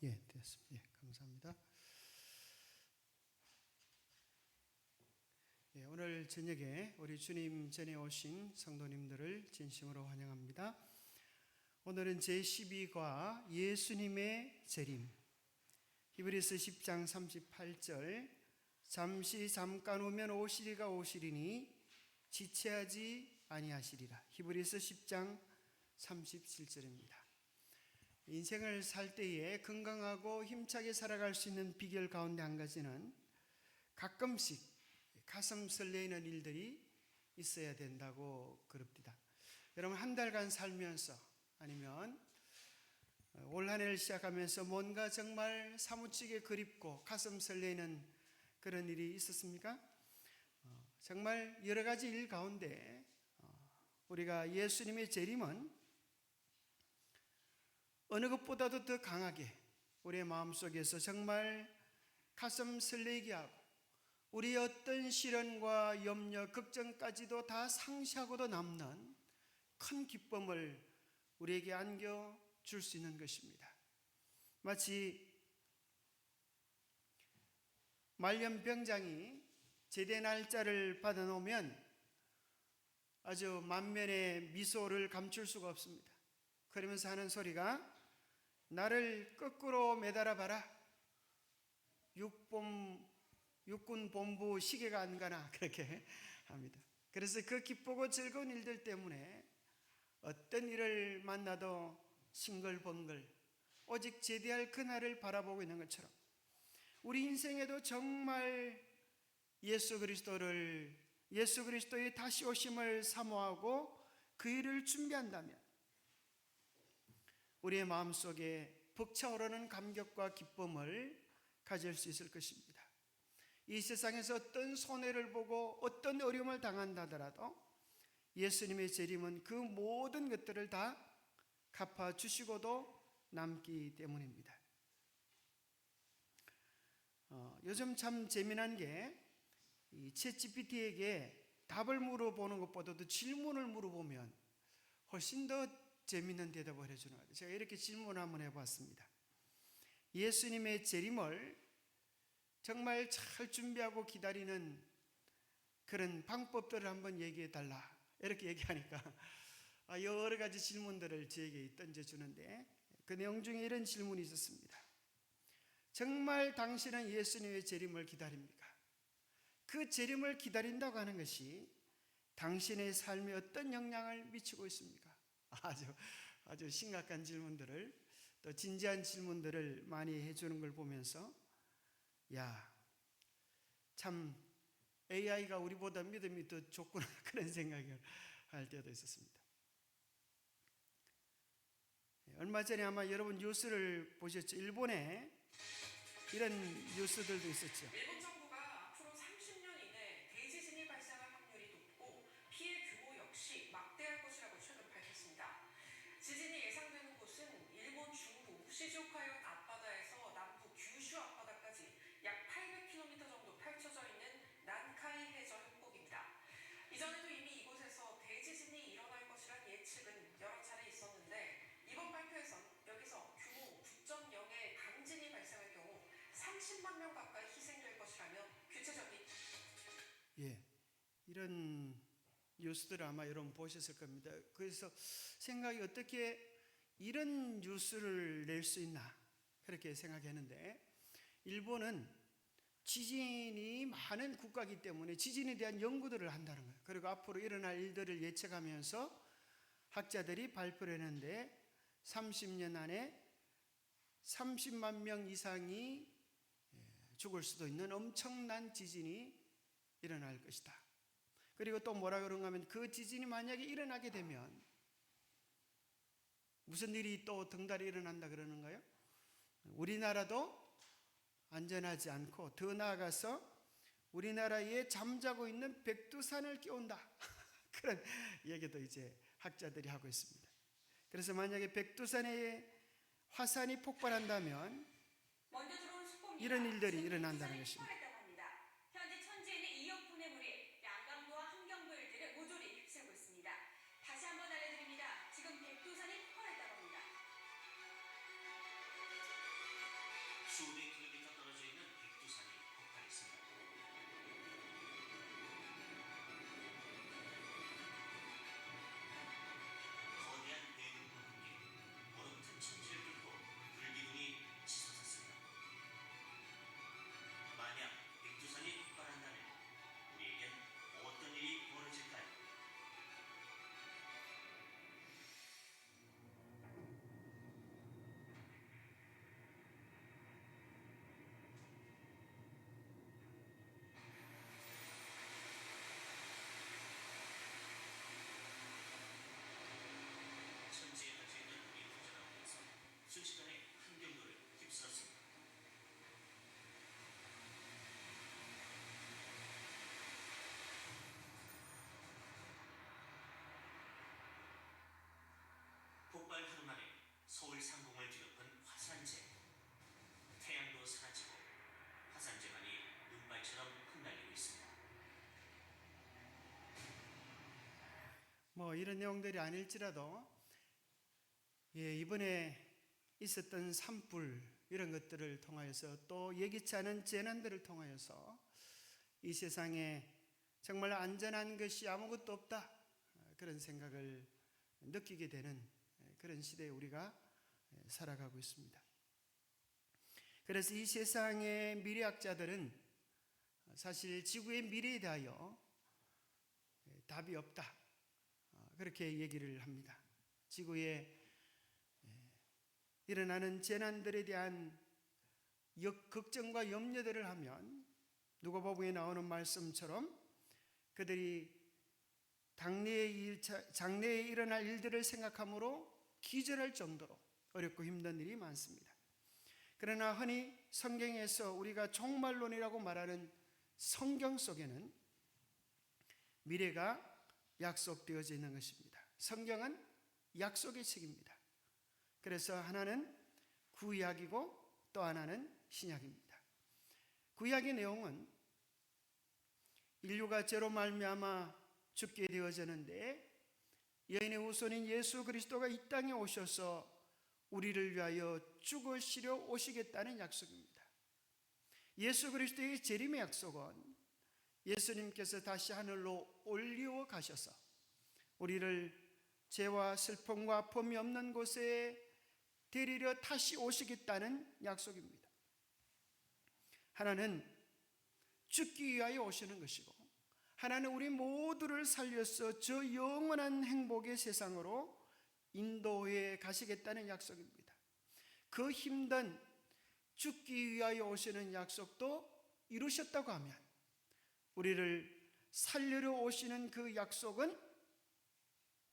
예, 됐습니다. 예, 감사합니다. 예, 오늘 저녁에 우리 주님 전에 오신 성도님들을 진심으로 환영합니다. 오늘은 제12과 예수님의 재림, 히브리서 10장 38절, 잠깐 오면 오시리가 오시리니 지체하지 아니하시리라. 히브리서 10장 37절입니다. 인생을 살 때에 건강하고 힘차게 살아갈 수 있는 비결 가운데 한 가지는 가끔씩 가슴 설레이는 일들이 있어야 된다고 그럽니다. 여러분, 한 달간 살면서 아니면 올 한 해를 시작하면서 뭔가 정말 사무치게 그립고 가슴 설레이는 그런 일이 있었습니까? 정말 여러 가지 일 가운데 우리가 예수님의 재림은 어느 것보다도 더 강하게 우리의 마음속에서 정말 가슴 설레게 하고 우리의 어떤 시련과 염려, 걱정까지도 다 상시하고도 남는 큰 기쁨을 우리에게 안겨줄 수 있는 것입니다. 마치 말년병장이 제대 날짜를 받아놓으면 아주 만면의 미소를 감출 수가 없습니다. 그러면서 하는 소리가 나를 거꾸로 매달아 봐라. 육군 본부 시계가 안 가나 그렇게 합니다. 그래서 그 기쁘고 즐거운 일들 때문에 어떤 일을 만나도 싱글벙글 오직 제대할 그날을 바라보고 있는 것처럼 우리 인생에도 정말 예수 그리스도의 다시 오심을 사모하고 그 일을 준비한다면 우리의 마음속에 벅차오르는 감격과 기쁨을 가질 수 있을 것입니다. 이 세상에서 어떤 손해를 보고 어떤 어려움을 당한다 하더라도 예수님의 재림은 그 모든 것들을 다 갚아주시고도 남기 때문입니다. 요즘 참 재미난 게 이 챗GPT에게 답을 물어보는 것보다도 질문을 물어보면 훨씬 더 재미있는 대답을 해주는 것 같아요. 제가 이렇게 질문을 한번 해봤습니다. 예수님의 재림을 정말 잘 준비하고 기다리는 그런 방법들을 한번 얘기해 달라 이렇게 얘기하니까 여러 가지 질문들을 저에게 던져주는데 그 내용 중에 이런 질문이 있었습니다. 정말 당신은 예수님의 재림을 기다립니까? 그 재림을 기다린다고 하는 것이 당신의 삶에 어떤 영향을 미치고 있습니까? 아주 심각한 질문들을 또 진지한 질문들을 많이 해주는 걸 보면서 참 AI가 우리보다 믿음이 더 좋구나 그런 생각을 할 때도 있었습니다. 얼마 전에 아마 여러분 뉴스를 보셨죠? 일본에 이런 뉴스들도 있었죠. 일본 정부가 앞으로 30년 이내 대지진이 발생할 확률이 높고 피해 규모 역시 막대할 것이라고 최근 밝혔습니다. 지진이 예상되는 곳은 일본 중부 시즈오카현 앞바다에서 남부 규슈 앞바다까지 약 800km 정도 펼쳐져 있는 난카이 해저 협곡입니다. 이전에도 이미 이곳에서 대지진이 일어날 것이란 예측은 여러 차례 있었는데 이번 발표에선 여기서 규모 9.0의 강진이 발생할 경우 30만 명 가까이 희생될 것이라며 구체적인 이런 뉴스들을 아마 여러분 보셨을 겁니다. 그래서 생각이 어떻게 이런 뉴스를 낼 수 있나 그렇게 생각했는데 일본은 지진이 많은 국가이기 때문에 지진에 대한 연구들을 한다는 거예요. 그리고 앞으로 일어날 일들을 예측하면서 학자들이 발표를 했는데 30년 안에 30만 명 이상이 죽을 수도 있는 엄청난 지진이 일어날 것이다. 그리고 또 뭐라 그런가 하면 그 지진이 만약에 일어나게 되면 무슨 일이 또 덩달이 일어난다 그러는가요? 우리나라도 안전하지 않고 더 나아가서 우리나라에 잠자고 있는 백두산을 깨운다. 그런 얘기도 이제 학자들이 하고 있습니다. 그래서 만약에 백두산에 화산이 폭발한다면 이런 일들이 일어난다는 것입니다. 현재 천지에는 2억 분의 물이 양강도와 함경도 일대를 모조리 휩쓸고 있습니다. 다시 한번 알려드립니다. 지금 백두산이 폭발했다고 합니다. 뭐 이런 내용들이 아닐지라도 이번에 있었던 산불 이런 것들을 통하여서 또 예기치 않은 재난들을 통하여서 이 세상에 정말 안전한 것이 아무것도 없다, 그런 생각을 느끼게 되는 그런 시대에 우리가 살아가고 있습니다. 그래서 이 세상의 미래학자들은 사실 지구의 미래에 대하여 답이 없다, 그렇게 얘기를 합니다. 지구에 일어나는 재난들에 대한 걱정과 염려들을 하면 누가복음에 나오는 말씀처럼 그들이 장래에 일어날 일들을 생각함으로 기절할 정도로 어렵고 힘든 일이 많습니다. 그러나 흔히 성경에서 우리가 종말론이라고 말하는 성경 속에는 미래가 약속되어져 있는 것입니다. 성경은 약속의 책입니다. 그래서 하나는 구약이고 또 하나는 신약입니다. 구약의 내용은 인류가 죄로 말미암아 죽게 되어졌는데 여인의 후손인 예수 그리스도가 이 땅에 오셔서 우리를 위하여 죽으시려 오시겠다는 약속입니다. 예수 그리스도의 재림의 약속은 예수님께서 다시 하늘로 올리어 가셔서 우리를 죄와 슬픔과 아픔이 없는 곳에 데리러 다시 오시겠다는 약속입니다. 하나는 죽기 위하여 오시는 것이고, 하나는 우리 모두를 살려서 저 영원한 행복의 세상으로 인도해 가시겠다는 약속입니다. 그 힘든 죽기 위하여 오시는 약속도 이루셨다고 하면 우리를 살리러 오시는 그 약속은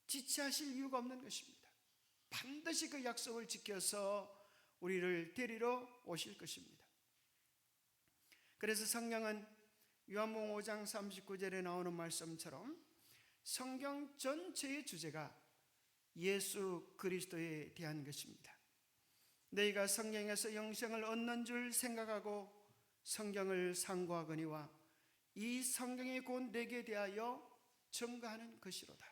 지체하실 이유가 없는 것입니다. 반드시 그 약속을 지켜서 우리를 데리러 오실 것입니다. 그래서 성경은 요한복음 5장 39절에 나오는 말씀처럼 성경 전체의 주제가 예수 그리스도에 대한 것입니다. 너희가 성경에서 영생을 얻는 줄 생각하고 성경을 상고하거니와 이 성경이 곧 내게 대하여 증거하는 것이로다.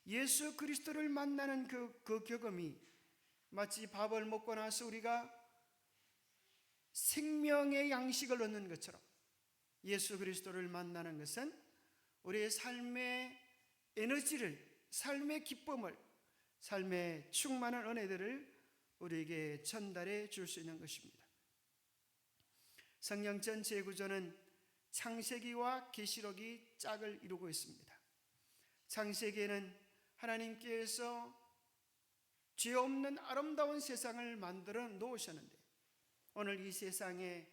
예수 그리스도를 만나는 그 경험이 마치 밥을 먹고 나서 우리가 생명의 양식을 얻는 것처럼 예수 그리스도를 만나는 것은 우리의 삶의 에너지를, 삶의 기쁨을, 삶의 충만한 은혜들을 우리에게 전달해 줄 수 있는 것입니다. 성경 전체의 구조는 창세기와 계시록이 짝을 이루고 있습니다. 창세기에는 하나님께서 죄 없는 아름다운 세상을 만들어 놓으셨는데 오늘 이 세상에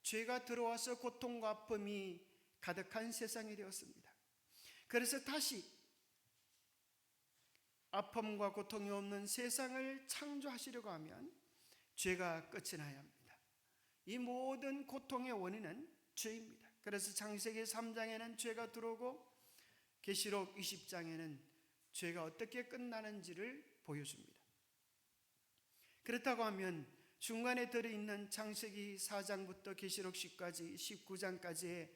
죄가 들어와서 고통과 아픔이 가득한 세상이 되었습니다. 그래서 다시 아픔과 고통이 없는 세상을 창조하시려고 하면 죄가 끝이 나야 합니다. 이 모든 고통의 원인은 죄입니다. 그래서 창세기 3장에는 죄가 들어오고 계시록 20장에는 죄가 어떻게 끝나는지를 보여줍니다. 그렇다고 하면 중간에 들어있는 창세기 4장부터 계시록 10까지 19장까지의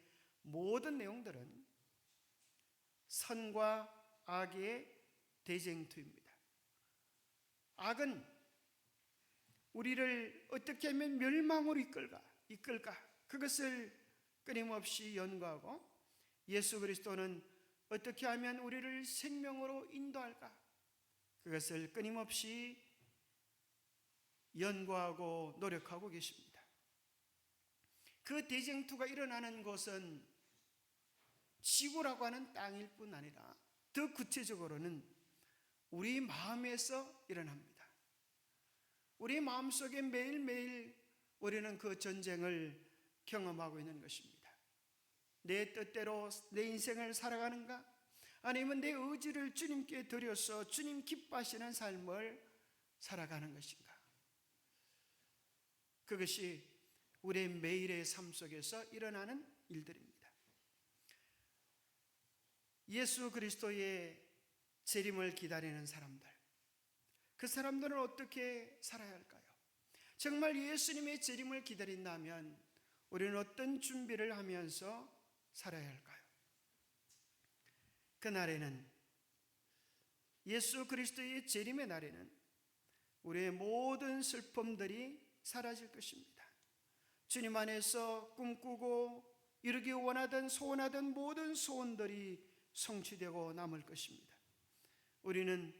모든 내용들은 선과 악의 대쟁투입니다. 악은 우리를 어떻게 하면 멸망으로 이끌까 그것을 끊임없이 연구하고, 예수 그리스도는 어떻게 하면 우리를 생명으로 인도할까 그것을 끊임없이 연구하고 노력하고 계십니다. 그 대쟁투가 일어나는 곳은 지구라고 하는 땅일 뿐 아니라 더 구체적으로는 우리 마음에서 일어납니다. 우리 마음속에 매일매일 우리는 그 전쟁을 경험하고 있는 것입니다. 내 뜻대로 내 인생을 살아가는가? 아니면 내 의지를 주님께 드려서 주님 기뻐하시는 삶을 살아가는 것인가? 그것이 우리의 매일의 삶 속에서 일어나는 일들입니다. 예수 그리스도의 재림을 기다리는 사람들, 그 사람들은 어떻게 살아야 할까요? 정말 예수님의 재림을 기다린다면 우리는 어떤 준비를 하면서 살아야 할까요? 그날에는 예수 그리스도의 재림의 날에는 우리의 모든 슬픔들이 사라질 것입니다. 주님 안에서 꿈꾸고 이루기 원하던 소원하던 모든 소원들이 성취되고 남을 것입니다. 우리는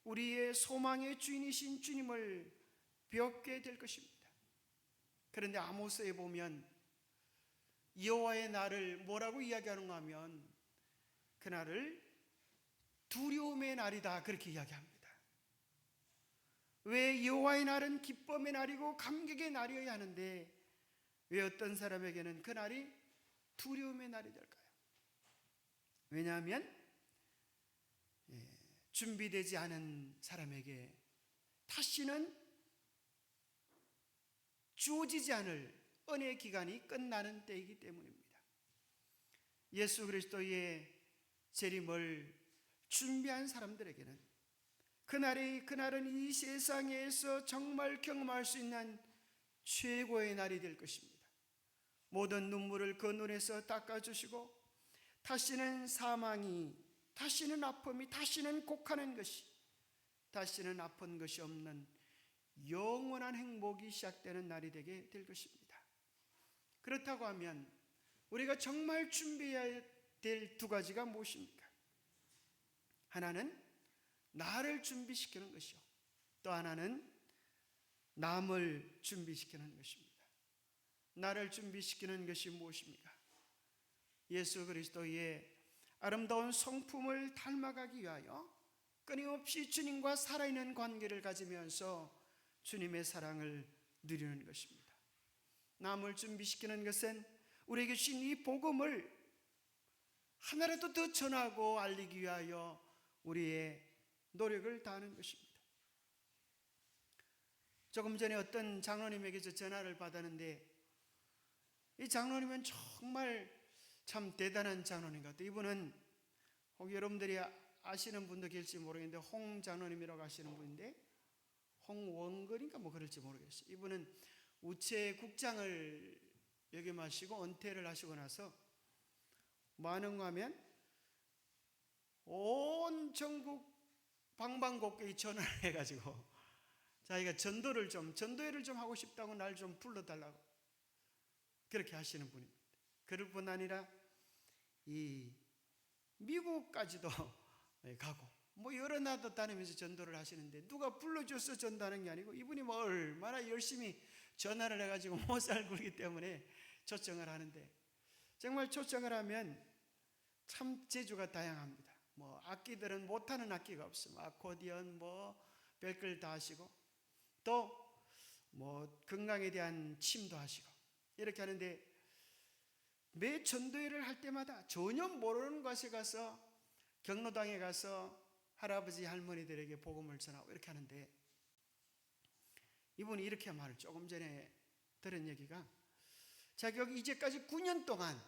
우리의 소망의 주인이신 주님을 뵙게 될 것입니다. 그런데 아모스에 보면 여호와의 날을 뭐라고 이야기하는가 하면 그날을 두려움의 날이다 그렇게 이야기합니다. 왜 여호와의 날은 기쁨의 날이고 감격의 날이어야 하는데 왜 어떤 사람에게는 그날이 두려움의 날이 될까요? 왜냐하면 준비되지 않은 사람에게 다시는 주어지지 않을 은혜의 기간이 끝나는 때이기 때문입니다. 예수 그리스도의 재림을 준비한 사람들에게는 그날은 이 세상에서 정말 경험할 수 있는 최고의 날이 될 것입니다. 모든 눈물을 그 눈에서 닦아주시고 다시는 사망이, 다시는 아픔이, 다시는 곡하는 것이, 다시는 아픈 것이 없는 영원한 행복이 시작되는 날이 되게 될 것입니다. 그렇다고 하면 우리가 정말 준비해야 될 두 가지가 무엇입니까? 하나는 나를 준비시키는 것이요, 또 하나는 남을 준비시키는 것입니다. 나를 준비시키는 것이 무엇입니까? 예수 그리스도의 아름다운 성품을 닮아가기 위하여 끊임없이 주님과 살아있는 관계를 가지면서 주님의 사랑을 누리는 것입니다. 남을 준비시키는 것은 우리에게 주신 이 복음을 하나라도 더 전하고 알리기 위하여 우리의 노력을 다하는 것입니다. 조금 전에 어떤 장로님에게서 전화를 받았는데 이 장로님은 정말 참 대단한 장로님 같아요. 이분은 혹 여러분들이 아시는 분도 계실지 모르겠는데 홍 장로님이라고 하시는 분인데 홍원근인가 뭐 그럴지 모르겠어요. 이분은 우체국장을 역임하시고 은퇴를 하시고 나서 뭐 하는가 하면 온 전국 방방곡곡에 전화를 해가지고 자기가 전도회를 좀 하고 싶다고 날 좀 불러달라고 그렇게 하시는 분입니다. 그럴 뿐 아니라 이 미국까지도 가고 뭐 여러 나라도 다니면서 전도를 하시는데 누가 불러줘서 전도하는 게 아니고 이분이 뭐 얼마나 열심히 전화를 해가지고 못살 굴기 때문에 초청을 하는데 정말 초청을 하면 참 재주가 다양합니다. 뭐 악기들은 못하는 악기가 없어요. 아코디언 뭐 별걸 다 하시고 또 뭐 건강에 대한 침도 하시고 이렇게 하는데 매 전도회를 할 때마다 전혀 모르는 곳에 가서 경로당에 가서 할아버지 할머니들에게 복음을 전하고 이렇게 하는데 이분이 이렇게 말을 조금 전에 들은 얘기가 자기가 이제까지 9년 동안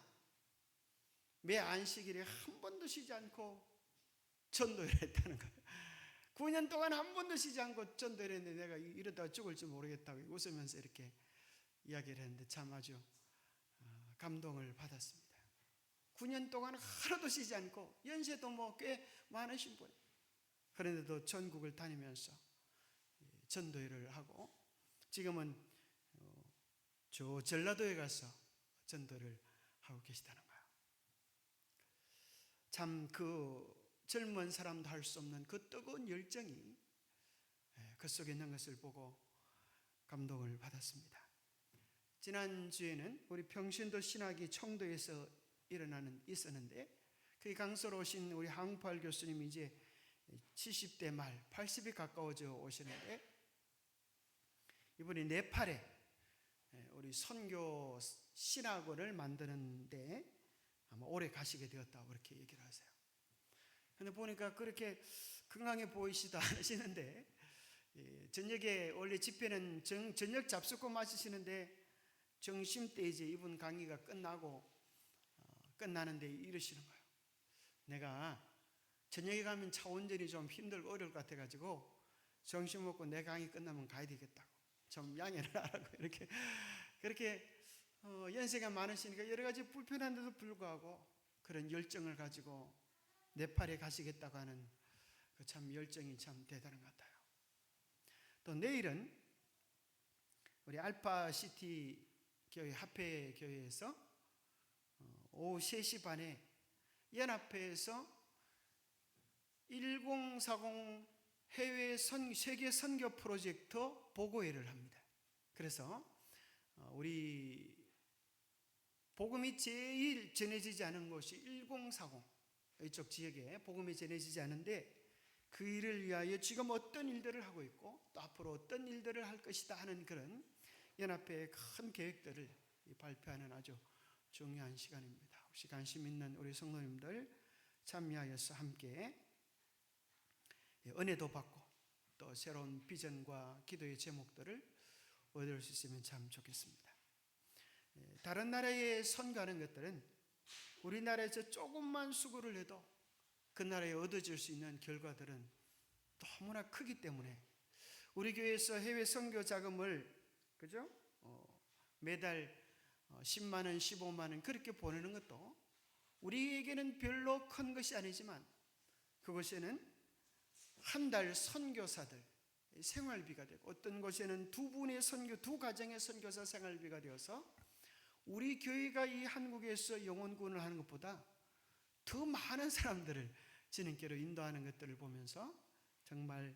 매 안식일에 한 번도 쉬지 않고 전도회를 했다는 거예요. 9년 동안 한 번도 쉬지 않고 전도회를 했는데 내가 이러다가 죽을지 모르겠다고 웃으면서 이렇게 이야기를 했는데 참 아주 감동을 받았습니다. 9년 동안 하루도 쉬지 않고 연세도 뭐 꽤 많으신 분 그런데도 전국을 다니면서 전도회를 하고 지금은 저 전라도에 가서 전도를 하고 계시다는 거예요. 참 그 젊은 사람도 할 수 없는 그 뜨거운 열정이 그 속에 있는 것을 보고 감동을 받았습니다. 지난주에는 우리 평신도 신학이 청도에서 있었는데 그 강서로 오신 우리 항팔 교수님이 이제 70대 말 80이 가까워져 오시는데 이분이 네팔에 우리 선교 신학원을 만드는데 아마 오래 가시게 되었다고 그렇게 얘기를 하세요. 근데 보니까 그렇게 건강해 보이시도 않으시는데 저녁에 원래 집회는 저녁 잡수고 마시시는데 점심때 이제 이분 강의가 끝나는데 이러시는 거예요. 내가 저녁에 가면 차 운전이 좀 힘들고 어려울 것 같아가지고 점심 먹고 내 강의 끝나면 가야 되겠다고 좀 양해를 하라고 이렇게 그렇게 연세가 많으시니까 여러 가지 불편한데도 불구하고 그런 열정을 가지고 네팔에 가시겠다고 하는 그 참 열정이 참 대단한 것 같아요. 또 내일은 우리 알파시티 교회 합회 교회에서 오후 3시 반에 연합회에서 1040 해외 세계 선교 프로젝트 보고회를 합니다. 그래서 우리 복음이 제일 전해지지 않은 곳이 1040 이쪽 지역에 복음이 전해지지 않은데 그 일을 위하여 지금 어떤 일들을 하고 있고 또 앞으로 어떤 일들을 할 것이다 하는 그런 연합회의 큰 계획들을 발표하는 아주 중요한 시간입니다. 혹시 관심 있는 우리 성도님들 참여하여서 함께 은혜도 받고 또 새로운 비전과 기도의 제목들을 얻을 수 있으면 참 좋겠습니다. 다른 나라에 선가하는 것들은 우리나라에서 조금만 수고를 해도 그 나라에 얻어질 수 있는 결과들은 너무나 크기 때문에 우리 교회에서 해외 선교 자금을 그죠? 매달 10만 원, 15만 원 그렇게 보내는 것도 우리에게는 별로 큰 것이 아니지만 그것에는 한 달 선교사들 생활비가 되고 어떤 곳에는 두 가정의 선교사 생활비가 되어서 우리 교회가 이 한국에서 영혼구원을 하는 것보다 더 많은 사람들을 주님께로 인도하는 것들을 보면서 정말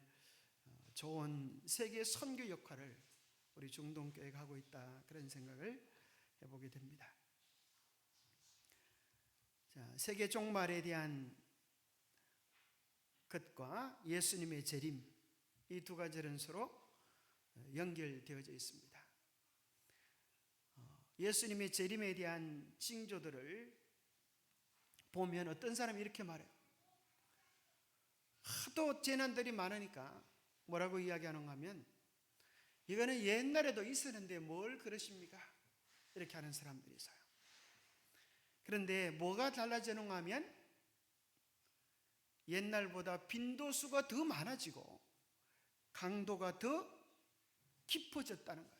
좋은 세계 선교 역할을 우리 중동교회가 하고 있다 그런 생각을 해보게 됩니다. 자, 세계 종말에 대한 것과 예수님의 재림 이 두 가지는 서로 연결되어져 있습니다. 예수님의 재림에 대한 징조들을 보면 어떤 사람이 이렇게 말해요. 하도 재난들이 많으니까 뭐라고 이야기하는가 하면 이거는 옛날에도 있었는데 뭘 그러십니까? 이렇게 하는 사람들이 있어요. 그런데 뭐가 달라지는가 하면 옛날보다 빈도수가 더 많아지고 강도가 더 깊어졌다는 거예요.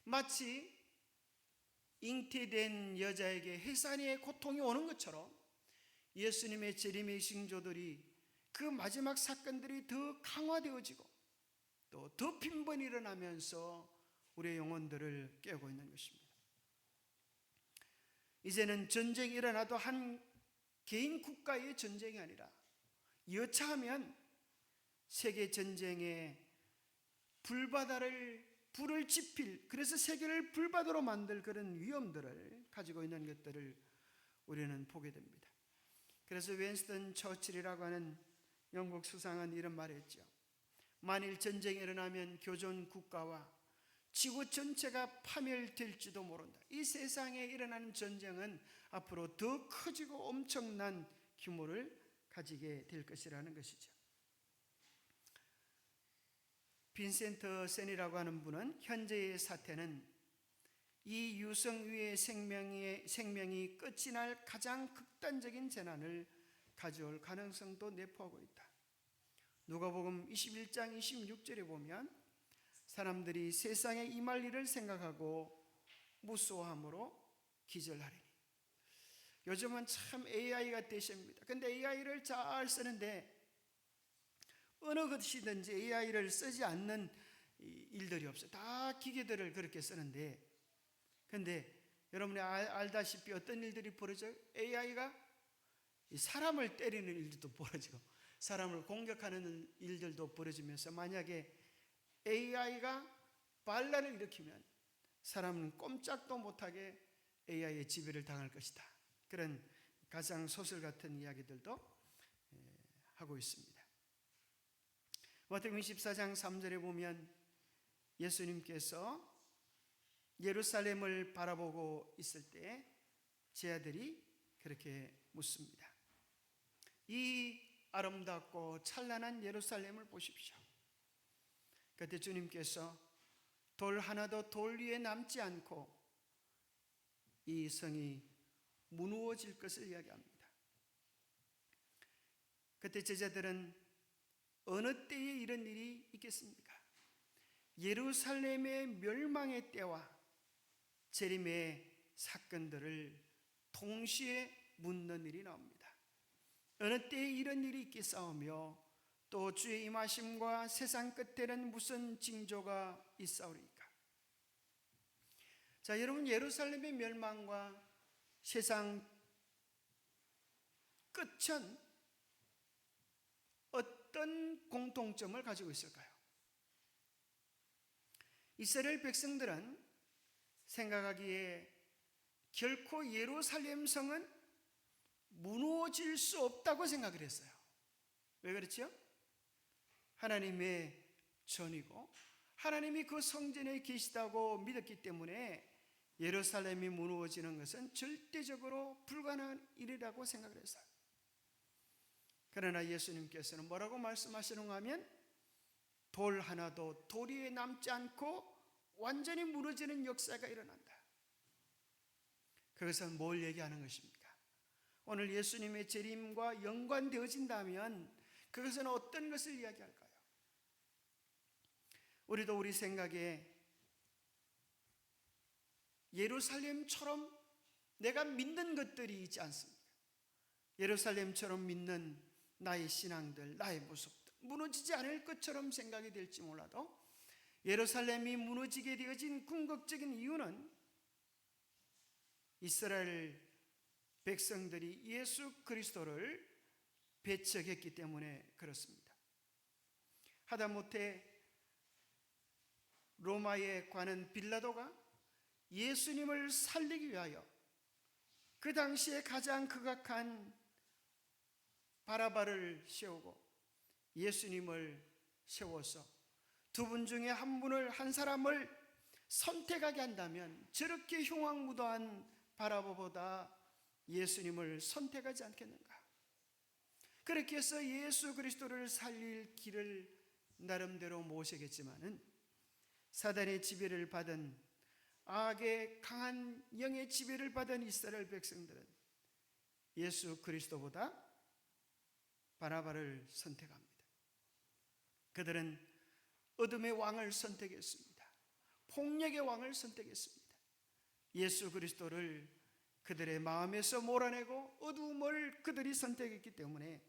마치 잉태된 여자에게 해산의 고통이 오는 것처럼 예수님의 재림의 징조들이 그 마지막 사건들이 더 강화되어지고 또 더 빈번히 일어나면서 우리의 영혼들을 깨우고 있는 것입니다. 이제는 전쟁이 일어나도 한 개인 국가의 전쟁이 아니라 여차하면 세계 전쟁에 불을 지필 그래서 세계를 불바다로 만들 그런 위험들을 가지고 있는 것들을 우리는 보게 됩니다. 그래서 윈스턴 처칠이라고 하는 영국 수상은 이런 말을 했죠. 만일 전쟁이 일어나면 교전 국가와 지구 전체가 파멸될지도 모른다. 이 세상에 일어나는 전쟁은 앞으로 더 커지고 엄청난 규모를 가지게 될 것이라는 것이죠. 빈센트 센이라고 하는 분은 현재의 사태는 이 유성 위의 생명이 끝이 날 가장 극단적인 재난을 가져올 가능성도 내포하고 있다. 누가복음 21장 26절에 보면 사람들이 세상에 임할 일을 생각하고 무수함으로 기절하리니. 요즘은 참 AI가 대세입니다. 근데 AI를 잘 쓰는데 어느 것이든지 AI를 쓰지 않는 일들이 없어요. 다 기계들을 그렇게 쓰는데 근데 여러분이 알다시피 어떤 일들이 벌어져요? AI가 사람을 때리는 일들도 벌어지고 사람을 공격하는 일들도 벌어지면서 만약에 AI가 반란을 일으키면 사람은 꼼짝도 못하게 AI의 지배를 당할 것이다. 그런 가상 소설 같은 이야기들도 하고 있습니다. 마태복음 24장 3절에 보면 예수님께서 예루살렘을 바라보고 있을 때 제 아들이 그렇게 묻습니다. 이 아름답고 찬란한 예루살렘을 보십시오. 그때 주님께서 돌 하나도 돌 위에 남지 않고 이 성이 무너질 것을 이야기합니다. 그때 제자들은 어느 때에 이런 일이 있겠습니까? 예루살렘의 멸망의 때와 재림의 사건들을 동시에 묻는 일이 나옵니다. 어느 때에 이런 일이 있겠사오며 또 주의 임하심과 세상 끝에는 무슨 징조가 있사오리까? 자, 여러분, 예루살렘의 멸망과 세상 끝은 어떤 공통점을 가지고 있을까요? 이스라엘 백성들은 생각하기에 결코 예루살렘 성은 무너질 수 없다고 생각을 했어요. 왜 그렇죠? 하나님의 전이고 하나님이 그 성전에 계시다고 믿었기 때문에 예루살렘이 무너지는 것은 절대적으로 불가능한 일이라고 생각을 했어요. 그러나 예수님께서는 뭐라고 말씀하시는가 하면 돌 하나도 돌 위에 남지 않고 완전히 무너지는 역사가 일어난다. 그것은 뭘 얘기하는 것입니까? 오늘 예수님의 재림과 연관되어진다면 그것은 어떤 것을 이야기할까요? 우리도 우리 생각에 예루살렘처럼 내가 믿는 것들이 있지 않습니까? 예루살렘처럼 믿는 나의 신앙들, 나의 모습들 무너지지 않을 것처럼 생각이 될지 몰라도 예루살렘이 무너지게 되어진 궁극적인 이유는 이스라엘 백성들이 예수 그리스도를 배척했기 때문에 그렇습니다. 하다못해 로마의 관은 빌라도가 예수님을 살리기 위하여 그 당시에 가장 극악한 바라바를 세우고 예수님을 세워서 두 분 중에 한 사람을 선택하게 한다면 저렇게 흉악무도한 바라바보다 예수님을 선택하지 않겠는가? 그렇게 해서 예수 그리스도를 살릴 길을 나름대로 모시겠지만은 사단의 지배를 받은 악의 강한 영의 지배를 받은 이스라엘 백성들은 예수 그리스도보다 바나바를 선택합니다. 그들은 어둠의 왕을 선택했습니다. 폭력의 왕을 선택했습니다. 예수 그리스도를 그들의 마음에서 몰아내고 어둠을 그들이 선택했기 때문에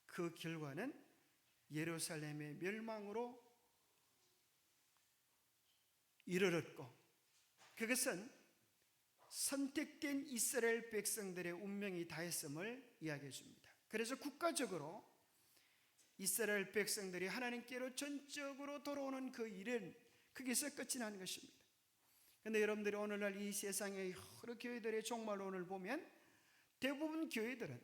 그 결과는 예루살렘의 멸망으로 이르렀고 그것은 선택된 이스라엘 백성들의 운명이 다했음을 이야기해 줍니다. 그래서 국가적으로 이스라엘 백성들이 하나님께로 전적으로 돌아오는 그 일은 거기서 끝이 나는 것입니다. 그런데 여러분들이 오늘날 이 세상의 여러 교회들의 종말론을 보면 대부분 교회들은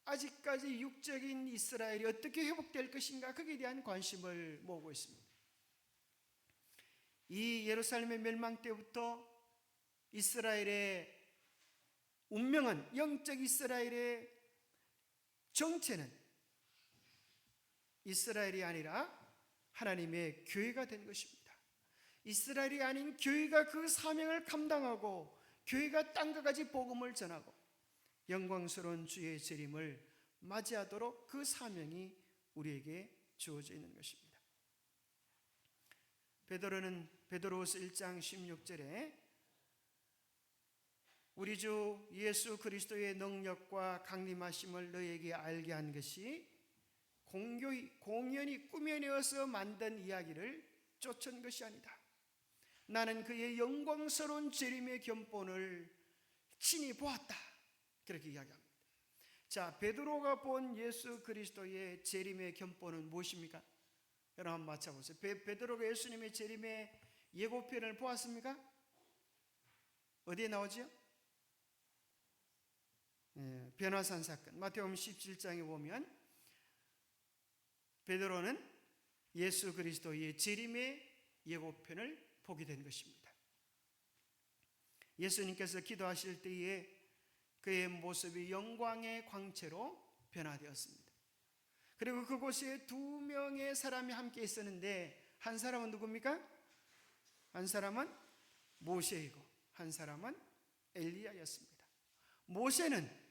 아직까지 육적인 이스라엘이 어떻게 회복될 것인가 거기에 대한 관심을 모으고 있습니다. 이 예루살렘의 멸망 때부터 이스라엘의 운명은 영적 이스라엘의 정체는 이스라엘이 아니라 하나님의 교회가 된 것입니다. 이스라엘이 아닌 교회가 그 사명을 감당하고 교회가 땅과 같이 복음을 전하고 영광스러운 주의 재림을 맞이하도록 그 사명이 우리에게 주어져 있는 것입니다. 베드로는 베드로후서 1장 16절에 우리 주 예수 그리스도의 능력과 강림하심을 너에게 알게 한 것이 공연히 꾸며내어서 만든 이야기를 쫓은 것이 아니다. 나는 그의 영광스러운 재림의 견본을 친히 보았다. 그렇게 이야기합니다. 자, 베드로가 본 예수 그리스도의 재림의 견본은 무엇입니까? 여러분 한번 맞춰보세요. 베드로가 예수님의 재림의 예고편을 보았습니까? 어디에 나오죠? 변화산 사건 마태복음 17장에 보면 베드로는 예수 그리스도의 재림의 예고편을 보게 된 것입니다. 예수님께서 기도하실 때에 그의 모습이 영광의 광채로 변화되었습니다. 그리고 그곳에 2명의 사람이 함께 있었는데 한 사람은 누굽니까? 한 사람은 모세이고 한 사람은 엘리야였습니다. 모세는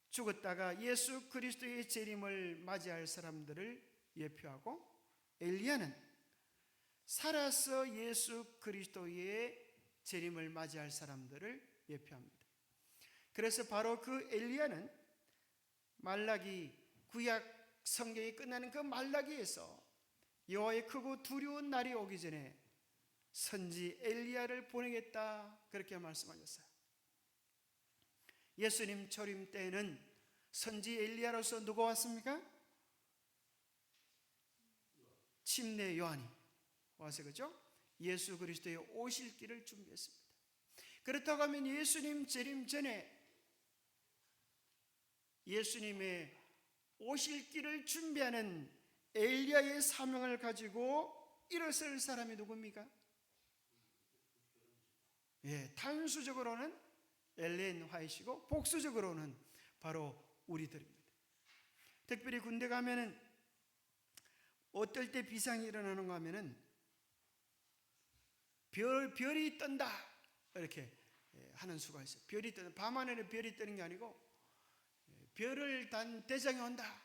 죽었다가 예수 그리스도의 재림을 맞이할 사람들을 예표하고 엘리야는 살아서 예수 그리스도의 재림을 맞이할 사람들을 예표합니다. 그래서 바로 그 엘리야는 말라기 구약 성경이 끝나는 그 말라기에서 여호와의 크고 두려운 날이 오기 전에 선지 엘리야를 보내겠다 그렇게 말씀하셨어요. 예수님 초림 때에는 선지 엘리야로서 누가 왔습니까? 침례 요한이 와서 그죠? 예수 그리스도의 오실 길을 준비했습니다. 그렇다고 하면 예수님 재림 전에 예수님의 오실 길을 준비하는 엘리야의 사명을 가지고 일어설 사람이 누굽니까? 단수적으로는 엘렌 화이트이고 복수적으로는 바로 우리들입니다. 특별히 군대 가면은 어떨 때 비상이 일어나는가 하면은 별이 뜬다 이렇게 하는 수가 있어요. 별이 뜨는, 밤하늘에 별이 뜨는 게 아니고 별을 단 대장이 온다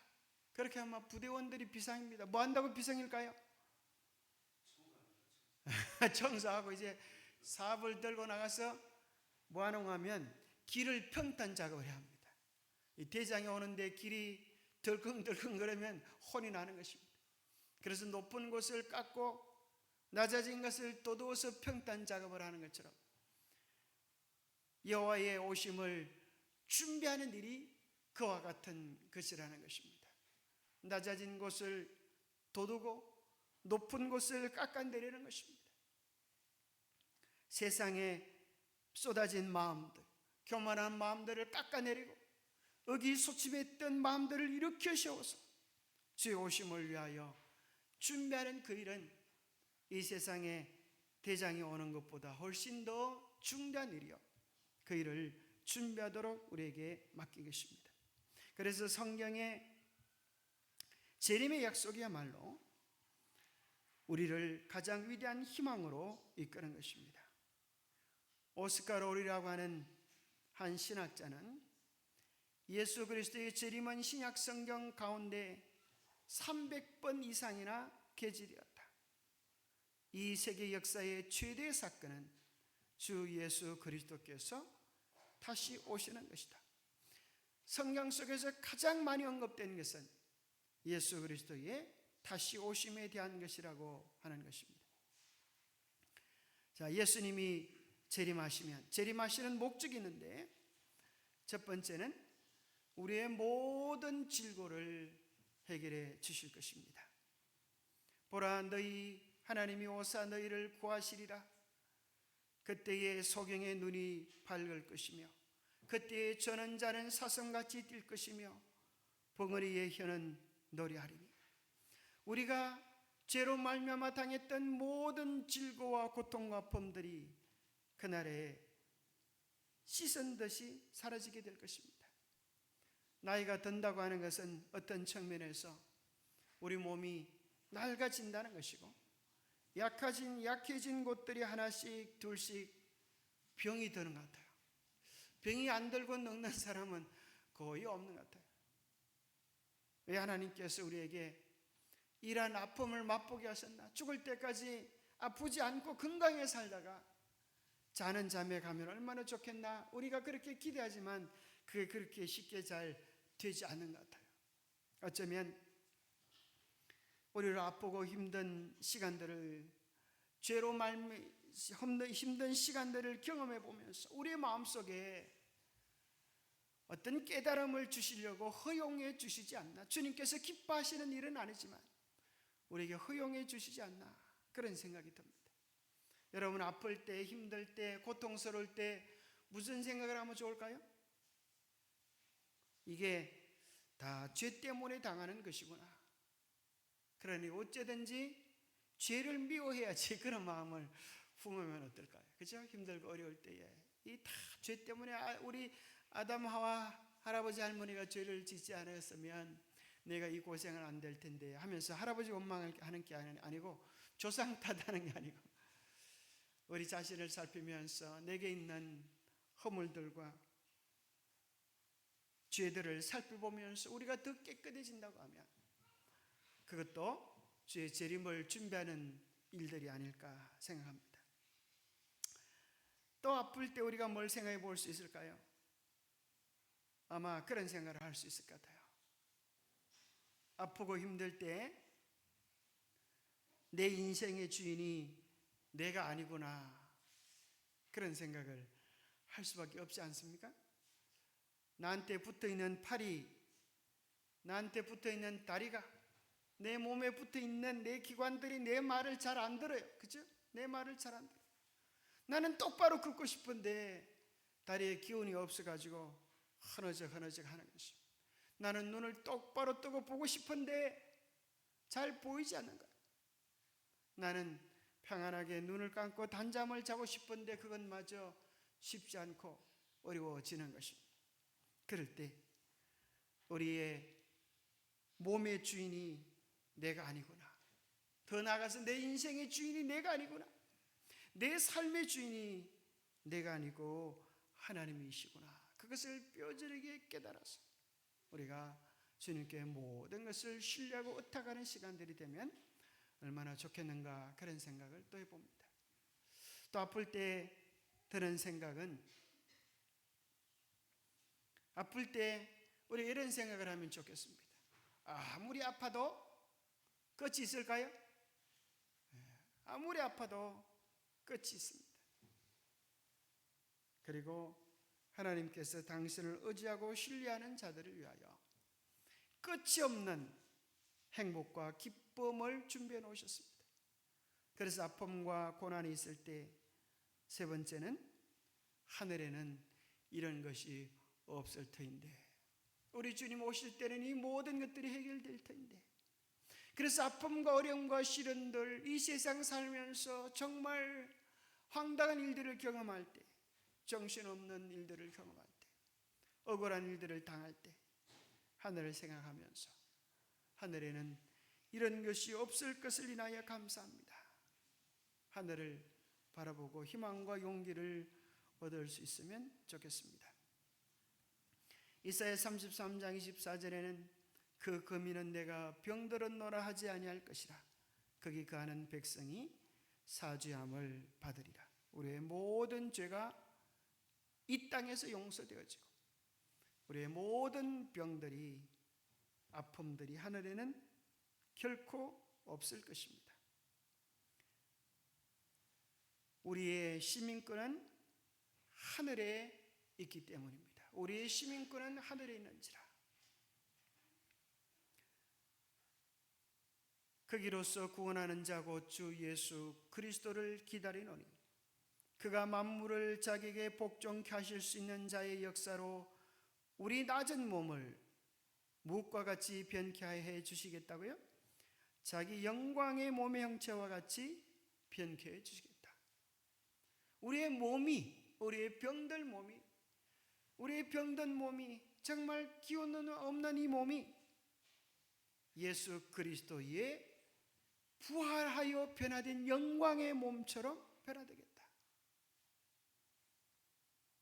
그렇게 하면 부대원들이 비상입니다. 뭐 한다고 비상일까요? 청소하고 이제 사업을 들고 나가서 뭐 하는가 하면 길을 평탄 작업을 해야 합니다. 이 대장이 오는데 길이 덜컹덜컹 그러면 혼이 나는 것입니다. 그래서 높은 곳을 깎고 낮아진 것을 도두어서 평탄 작업을 하는 것처럼 여호와의 오심을 준비하는 일이 그와 같은 것이라는 것입니다. 낮아진 곳을 도두고 높은 곳을 깎아내리는 것입니다. 세상에 쏟아진 마음들, 교만한 마음들을 깎아내리고 의기소침했던 마음들을 일으켜 세워서 주의 오심을 위하여 준비하는 그 일은 이 세상에 대장이 오는 것보다 훨씬 더 중대한 일이요, 그 일을 준비하도록 우리에게 맡긴 것입니다. 그래서 성경의 재림의 약속이야말로 우리를 가장 위대한 희망으로 이끄는 것입니다. 오스카 롤이라고 하는 한 신학자는 예수 그리스도의 재림은 신약 성경 가운데 300번 이상이나 게재되었다. 이 세계 역사의 최대 사건은 주 예수 그리스도께서 다시 오시는 것이다. 성경 속에서 가장 많이 언급된 것은 예수 그리스도의 다시 오심에 대한 것이라고 하는 것입니다. 자, 예수님이 재림하시면 재림하시는 목적이 있는데 첫 번째는 우리의 모든 질고를 해결해 주실 것입니다. 보라, 너희 하나님이 오사 너희를 구하시리라. 그때에 소경의 눈이 밝을 것이며 그때에 저는 자는 사슴같이 뛸 것이며 벙어리의 혀는 노래하리니. 우리가 죄로 말미암아 당했던 모든 질고와 고통과 범들이 그날에 씻은 듯이 사라지게 될 것입니다. 나이가 든다고 하는 것은 어떤 측면에서 우리 몸이 낡아진다는 것이고 약해진 곳들이 하나씩 둘씩 병이 드는 것 같아요. 병이 안 들고 늙는 사람은 거의 없는 것 같아요. 왜 하나님께서 우리에게 이러한 아픔을 맛보게 하셨나? 죽을 때까지 아프지 않고 건강하게 살다가 자는 잠에 가면 얼마나 좋겠나? 우리가 그렇게 기대하지만 그게 그렇게 쉽게 잘 되지 않는 것 같아요. 어쩌면 우리를 아프고 힘든 시간들을 죄로 힘든 시간들을 경험해 보면서 우리의 마음속에 어떤 깨달음을 주시려고 허용해 주시지 않나. 주님께서 기뻐하시는 일은 아니지만 우리에게 허용해 주시지 않나, 그런 생각이 듭니다. 여러분, 아플 때, 힘들 때, 고통스러울 때 무슨 생각을 하면 좋을까요? 이게 다 죄 때문에 당하는 것이구나. 그러니 어쩌든지 죄를 미워해야지 그런 마음을 품으면 어떨까요? 그죠? 힘들고 어려울 때에 이 다 죄 때문에 우리 아담 하와 할아버지 할머니가 죄를 짓지 않았으면 내가 이 고생을 안 될 텐데 하면서 할아버지 원망하는 게 아니고 조상 탓하는 게 아니고 우리 자신을 살피면서 내게 있는 허물들과 죄들을 살펴보면서 우리가 더 깨끗해진다고 하면 그것도 주의 재림을 준비하는 일들이 아닐까 생각합니다. 또 아플 때 우리가 뭘 생각해 볼 수 있을까요? 아마 그런 생각을 할 수 있을 것 같아요. 아프고 힘들 때 내 인생의 주인이 내가 아니구나, 그런 생각을 할 수밖에 없지 않습니까? 나한테 붙어있는 팔이, 나한테 붙어있는 다리가, 내 몸에 붙어있는 내 기관들이 내 말을 잘 안 들어요. 그죠? 내 말을 잘 안 들어요. 나는 똑바로 걷고 싶은데 다리에 기운이 없어가지고 흐느적 하는 것입니다. 나는 눈을 똑바로 뜨고 보고 싶은데 잘 보이지 않는 거예요. 나는 평안하게 눈을 감고 단잠을 자고 싶은데 그건 마저 쉽지 않고 어려워지는 것입니다. 그럴 때 우리의 몸의 주인이 내가 아니구나, 더 나아가서 내 인생의 주인이 내가 아니구나, 내 삶의 주인이 내가 아니고 하나님이시구나, 그것을 뼈저리게 깨달아서 우리가 주님께 모든 것을 신뢰하고 의탁하는 시간들이 되면 얼마나 좋겠는가, 그런 생각을 또 해봅니다. 또 아플 때 드는 생각은, 아플 때 우리 이런 생각을 하면 좋겠습니다. 아무리 아파도 끝이 있을까요? 아무리 아파도 끝이 있습니다. 그리고 하나님께서 당신을 의지하고 신뢰하는 자들을 위하여 끝이 없는 행복과 기쁨을 준비해 놓으셨습니다. 그래서 아픔과 고난이 있을 때 세 번째는, 하늘에는 이런 것이 없을 터인데, 우리 주님 오실 때는 이 모든 것들이 해결될 터인데, 그래서 아픔과 어려움과 시련들, 이 세상 살면서 정말 황당한 일들을 경험할 때, 정신없는 일들을 경험할 때, 억울한 일들을 당할 때 하늘을 생각하면서 하늘에는 이런 것이 없을 것을 인하여 감사합니다. 하늘을 바라보고 희망과 용기를 얻을 수 있으면 좋겠습니다. 이사야 33장 24절에는 그 거민은 내가 병들었노라 하지 아니할 것이라, 거기 거하는 백성이 사죄함을 받으리라. 우리의 모든 죄가 이 땅에서 용서되어지고 우리의 모든 병들이, 아픔들이 하늘에는 결코 없을 것입니다. 우리의 시민권은 하늘에 있기 때문입니다. 우리의 시민권은 하늘에 있는지라. 거기로서 구원하는 자 곧 주 예수 그리스도를 기다리노니 그가 만물을 자기에게 복종케 하실 수 있는 자의 역사로 우리 낮은 몸을 무엇과 같이 변케 해 주시겠다고요? 자기 영광의 몸의 형체와 같이 변케 해 주시겠다. 우리의 몸이, 우리의 병든 몸이, 우리의 병든 몸이, 정말 기운 없는 이 몸이 예수 그리스도의 부활하여 변화된 영광의 몸처럼 변화되겠다.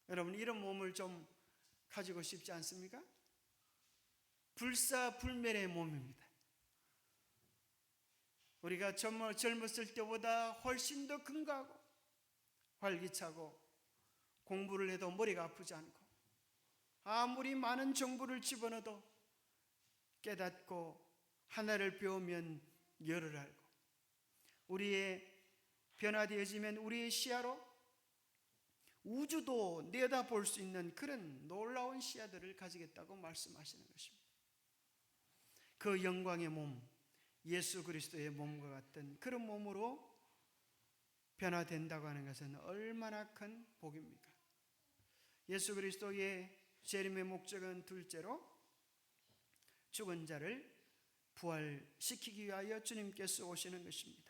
여러분, 이런 몸을 좀 가지고 싶지 않습니까? 불사불멸의 몸입니다. 우리가 젊었을 때보다 훨씬 더 건강하고 활기차고, 공부를 해도 머리가 아프지 않고, 아무리 많은 정보를 집어넣어도 깨닫고 하나를 배우면 열을 알고, 우리의 변화되어지면 우리의 시야로 우주도 내다볼 수 있는 그런 놀라운 시야들을 가지겠다고 말씀하시는 것입니다. 그 영광의 몸, 예수 그리스도의 몸과 같은 그런 몸으로 변화된다고 하는 것은 얼마나 큰 복입니까? 예수 그리스도의 재림의 목적은 둘째로 죽은 자를 부활시키기 위하여 주님께서 오시는 것입니다.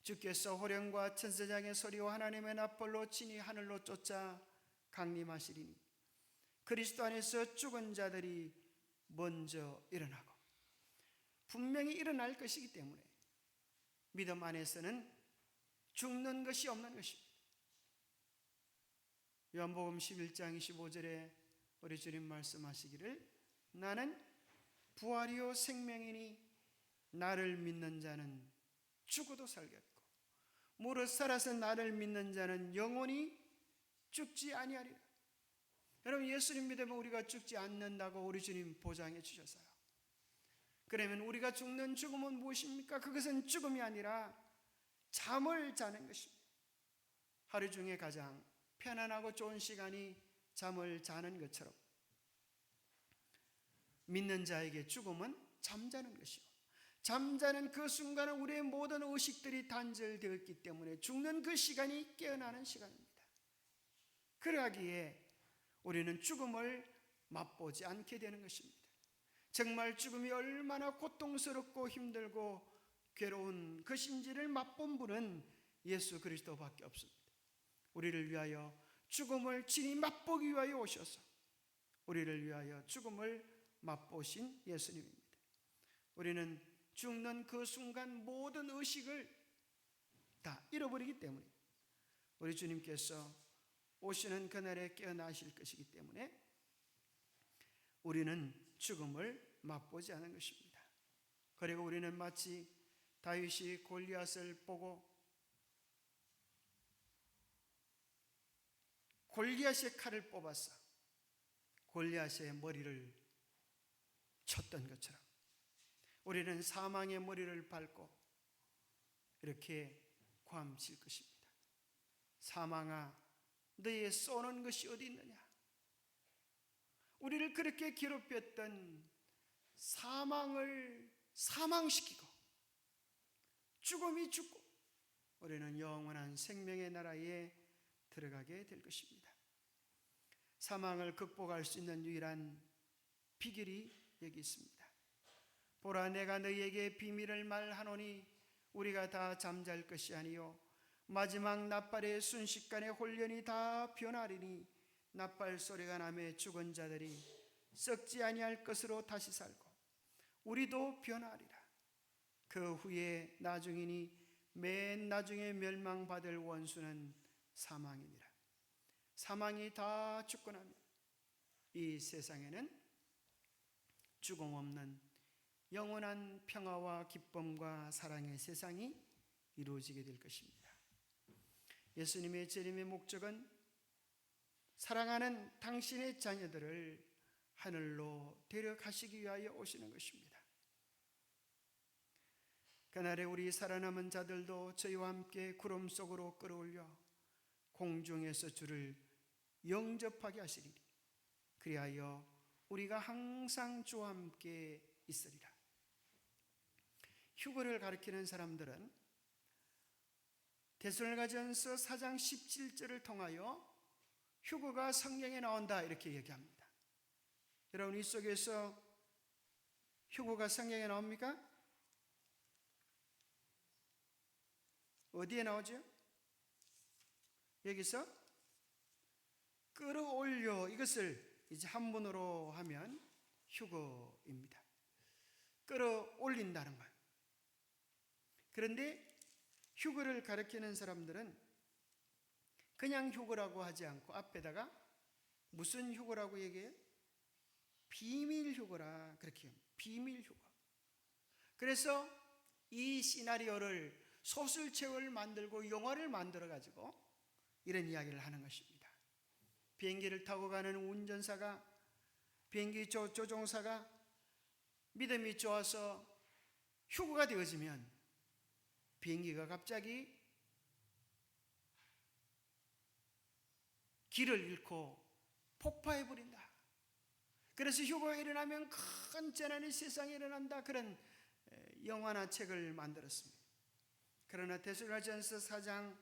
주께서 호령과 천사장의 소리와 하나님의 납벌로 친히 하늘로 쫓아 강림하시리니 그리스도 안에서 죽은 자들이 먼저 일어나고, 분명히 일어날 것이기 때문에 믿음 안에서는 죽는 것이 없는 것입니다. 요한복음 11장 25절에 우리 주님 말씀하시기를 나는 부활이요 생명이니 나를 믿는 자는 죽어도 살겠고 무릇 살아서 나를 믿는 자는 영원히 죽지 아니하리라. 여러분, 예수님 믿으면 우리가 죽지 않는다고 우리 주님 보장해 주셨어요. 그러면 우리가 죽는 죽음은 무엇입니까? 그것은 죽음이 아니라 잠을 자는 것입니다. 하루 중에 가장 편안하고 좋은 시간이 잠을 자는 것처럼 믿는 자에게 죽음은 잠자는 것이요, 잠자는 그 순간은 우리의 모든 의식들이 단절되었기 때문에 죽는 그 시간이 깨어나는 시간입니다. 그러하기에 우리는 죽음을 맛보지 않게 되는 것입니다. 정말 죽음이 얼마나 고통스럽고 힘들고 괴로운 것인지를 맛본 분은 예수 그리스도밖에 없습니다. 우리를 위하여 죽음을 친히 맛보기 위하여 오셔서 우리를 위하여 죽음을 맛보신 예수님입니다. 우리는 죽는 그 순간 모든 의식을 다 잃어버리기 때문에 우리 주님께서 오시는 그날에 깨어나실 것이기 때문에 우리는 죽음을 맛보지 않은 것입니다. 그리고 우리는 마치 다윗이 골리앗을 보고 골리앗의 칼을 뽑아서 골리앗의 머리를 쳤던 것처럼 우리는 사망의 머리를 밟고 이렇게 고함칠 것입니다. 사망아, 너의 쏘는 것이 어디 있느냐? 우리를 그렇게 괴롭혔던 사망을 사망시키고 죽음이 죽고 우리는 영원한 생명의 나라에 들어가게 될 것입니다. 사망을 극복할 수 있는 유일한 비결이 여기 있습니다. 보라, 내가 너희에게 비밀을 말하노니 우리가 다 잠잘 것이 아니요 마지막 나팔의 순식간에 홀연히 다 변하리니 나팔 소리가 나매 죽은 자들이 썩지 아니할 것으로 다시 살고 우리도 변하리라. 그 후에 나중이니 맨 나중에 멸망받을 원수는 사망이니라. 사망이 다 죽고 나면 이 세상에는 죽음 없는 영원한 평화와 기쁨과 사랑의 세상이 이루어지게 될 것입니다. 예수님의 재림의 목적은 사랑하는 당신의 자녀들을 하늘로 데려가시기 위하여 오시는 것입니다. 그날에 우리 살아남은 자들도 저희와 함께 구름 속으로 끌어올려 공중에서 주를 영접하게 하시리니 그리하여 우리가 항상 주와 함께 있으리라. 휴거를 가리키는 사람들은 데살로니가전서 4장 17절을 통하여 휴거가 성경에 나온다 이렇게 얘기합니다. 여러분, 이 속에서 휴거가 성경에 나옵니까? 어디에 나오죠? 여기서 끌어올려, 이것을 이제 한문으로 하면 휴거입니다. 끌어올린다는 거예요. 그런데 휴거를 가리키는 사람들은 그냥 휴거라고 하지 않고 앞에다가 무슨 휴거라고 얘기해요? 비밀 휴거라 그렇게 해요. 비밀 휴거. 그래서 이 시나리오를 소설책을 만들고 영화를 만들어 가지고 이런 이야기를 하는 것입니다. 비행기를 타고 가는 운전사가, 비행기 조종사가 믿음이 좋아서 휴거가 되어지면 비행기가 갑자기 길을 잃고 폭파해버린다. 그래서 휴거가 일어나면 큰 재난이 세상에 일어난다. 그런 영화나 책을 만들었습니다. 그러나 데살로니가전서 4장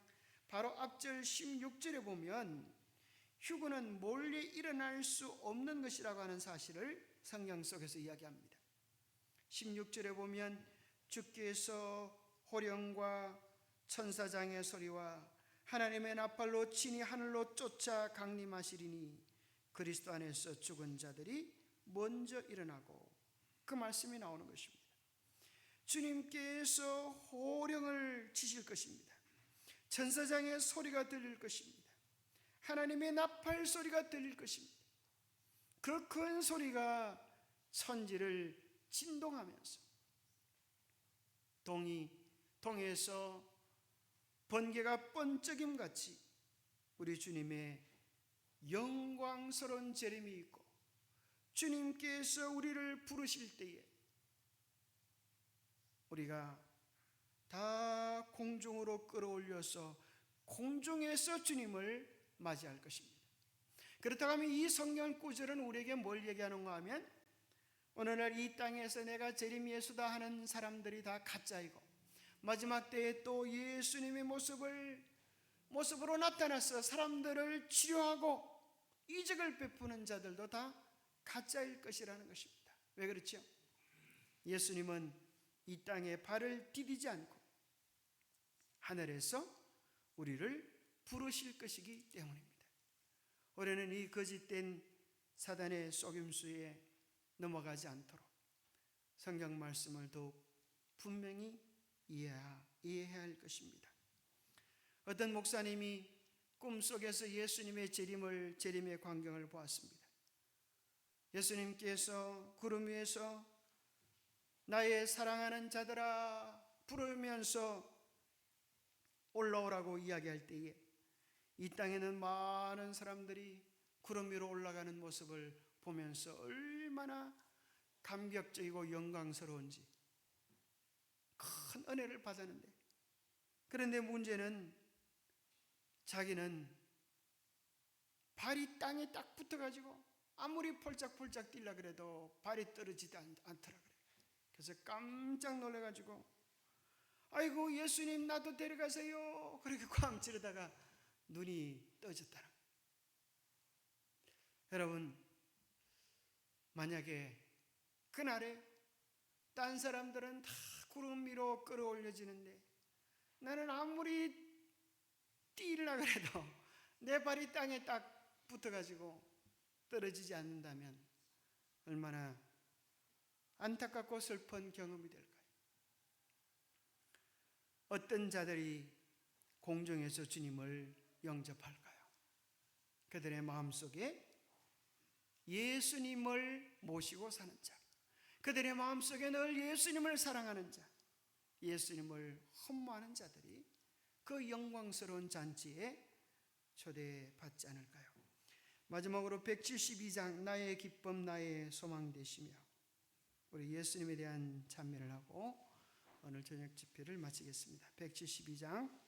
바로 앞절 16절에 보면 휴거는 멀리 일어날 수 없는 것이라고 하는 사실을 성경 속에서 이야기합니다. 16절에 보면 주께서 호령과 천사장의 소리와 하나님의 나팔로 친히 하늘로 쫓아 강림하시리니 그리스도 안에서 죽은 자들이 먼저 일어나고, 그 말씀이 나오는 것입니다. 주님께서 호령을 치실 것입니다. 천사장의 소리가 들릴 것입니다. 하나님의 나팔 소리가 들릴 것입니다. 그 큰 소리가 천지를 진동하면서 동에서 번개가 번쩍임 같이 우리 주님의 영광스러운 재림이 있고, 주님께서 우리를 부르실 때에 우리가 다 공중으로 끌어올려서 공중에서 주님을 맞이할 것입니다. 그렇다고 하면 이 성경 구절은 우리에게 뭘 얘기하는가 하면 오늘날 이 땅에서 내가 재림 예수다 하는 사람들이 다 가짜이고 마지막 때에 또 예수님의 모습으로 나타나서 사람들을 치료하고 이적을 베푸는 자들도 다 가짜일 것이라는 것입니다. 왜 그렇죠? 예수님은 이 땅에 발을 디디지 않고 하늘에서 우리를 부르실 것이기 때문입니다. 우리는 이 거짓된 사단의 속임수에 넘어가지 않도록 성경 말씀을 더욱 분명히 이해해야 할 것입니다. 어떤 목사님이 꿈속에서 예수님의 재림의 광경을 보았습니다. 예수님께서 구름 위에서 나의 사랑하는 자들아 부르면서 올라오라고 이야기할 때에 이 땅에는 많은 사람들이 구름 위로 올라가는 모습을 보면서 얼마나 감격적이고 영광스러운지 큰 은혜를 받았는데, 그런데 문제는 자기는 발이 땅에 딱 붙어가지고 아무리 폴짝폴짝 뛰려 그래도 발이 떨어지지 않더라 그래요. 그래서 깜짝 놀라가지고 아이고 예수님 나도 데려가세요 그렇게 꽝 지르다가 눈이 떠졌더라. 여러분, 만약에 그날에 딴 사람들은 다 구름 위로 끌어올려지는데 나는 아무리 뛰려고 해도 내 발이 땅에 딱 붙어가지고 떨어지지 않는다면 얼마나 안타깝고 슬픈 경험이 될까요? 어떤 자들이 공중에서 주님을 영접할까요? 그들의 마음속에 예수님을 모시고 사는 자, 그들의 마음속에 늘 예수님을 사랑하는 자, 예수님을 흠모하는 자들이 그 영광스러운 잔치에 초대받지 않을까요? 마지막으로 172장 나의 기쁨 나의 소망 되시며, 우리 예수님에 대한 찬미를 하고 오늘 저녁 집회를 마치겠습니다. 172장